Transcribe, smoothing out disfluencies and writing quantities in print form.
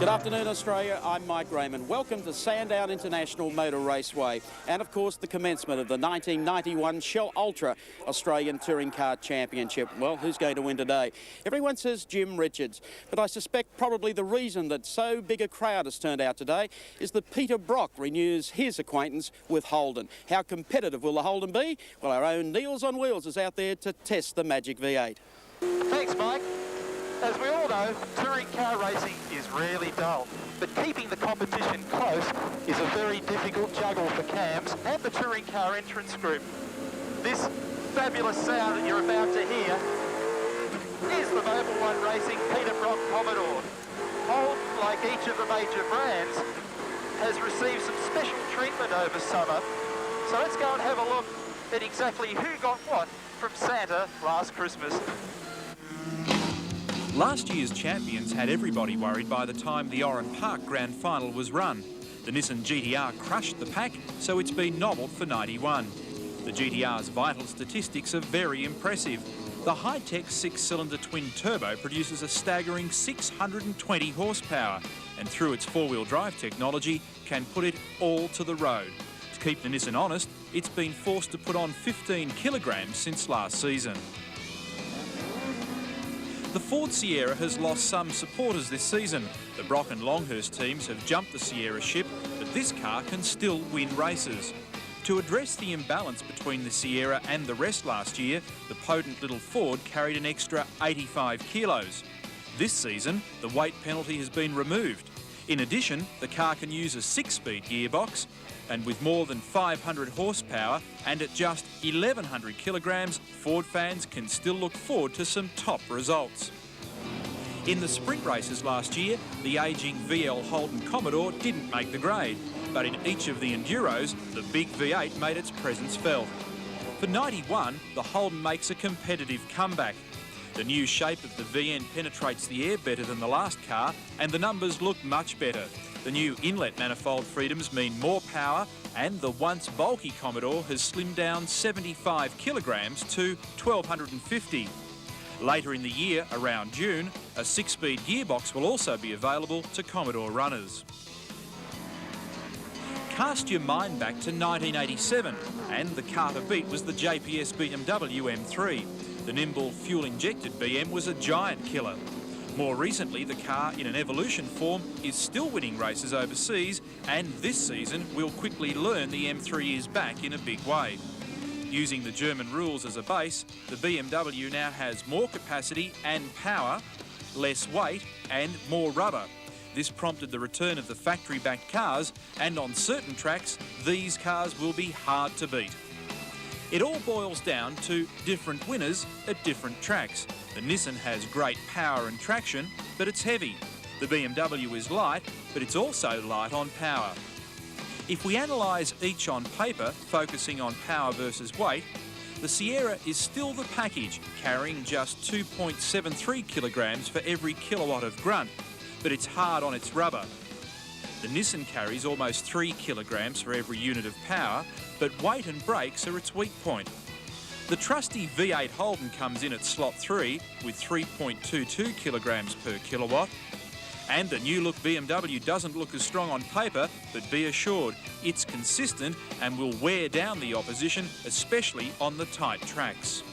Good afternoon, Australia. I'm Mike Raymond. Welcome to Sandown International Motor Raceway and, of course, the commencement of the 1991 Shell Ultra Australian Touring Car Championship. Well, who's going to win today? Everyone says Jim Richards, but I suspect probably the reason that so big a crowd has turned out today is that Peter Brock renews his acquaintance with Holden. How competitive will the Holden be? Well, our own Niels on Wheels is out there to test the Magic V8. Thanks, Mike. As we all know, touring car racing is really dull, but keeping the competition close is a very difficult juggle for cams and the touring car entrance group. This fabulous sound that you're about to hear is the Mobil 1 Racing Peter Brock Commodore. Holden, like each of the major brands, has received some special treatment over summer, so let's go and have a look at exactly who got what from Santa last Christmas. Last year's champions had everybody worried by the time the Oran Park Grand Final was run. The Nissan GT-R crushed the pack, so it's been nobbled for 91. The GT-R's vital statistics are very impressive. The high-tech six-cylinder twin-turbo produces a staggering 620 horsepower and through its four-wheel drive technology can put it all to the road. To keep the Nissan honest, it's been forced to put on 15 kilograms since last season. The Ford Sierra has lost some supporters this season. The Brock and Longhurst teams have jumped the Sierra ship, but this car can still win races. To address the imbalance between the Sierra and the rest last year, the potent little Ford carried an extra 85 kilos. This season, the weight penalty has been removed. In addition, the car can use a 6-speed gearbox, and with more than 500 horsepower and at just 1,100 kilograms, Ford fans can still look forward to some top results. In the sprint races last year, the ageing VL Holden Commodore didn't make the grade, but in each of the Enduros, the big V8 made its presence felt. For 91, the Holden makes a competitive comeback. The new shape of the VN penetrates the air better than the last car, and the numbers look much better. The new inlet manifold freedoms mean more power, and the once bulky Commodore has slimmed down 75 kilograms to 1,250. Later in the year, around June, a 6-speed gearbox will also be available to Commodore runners. Cast your mind back to 1987, and the car to beat was the JPS BMW M3. The nimble, fuel-injected BM was a giant killer. More recently, the car in an Evolution form is still winning races overseas, and this season we'll quickly learn the M3 is back in a big way. Using the German rules as a base, the BMW now has more capacity and power, less weight and more rubber. This prompted the return of the factory-backed cars, and on certain tracks, these cars will be hard to beat. It all boils down to different winners at different tracks. The Nissan has great power and traction, but it's heavy. The BMW is light, but it's also light on power. If we analyse each on paper, focusing on power versus weight, the Sierra is still the package, carrying just 2.73 kilograms for every kilowatt of grunt, but it's hard on its rubber. The Nissan carries almost 3 kilograms for every unit of power, but weight and brakes are its weak point. The trusty V8 Holden comes in at slot 3 with 3.22 kilograms per kilowatt. And the new-look BMW doesn't look as strong on paper, but be assured, it's consistent and will wear down the opposition, especially on the tight tracks.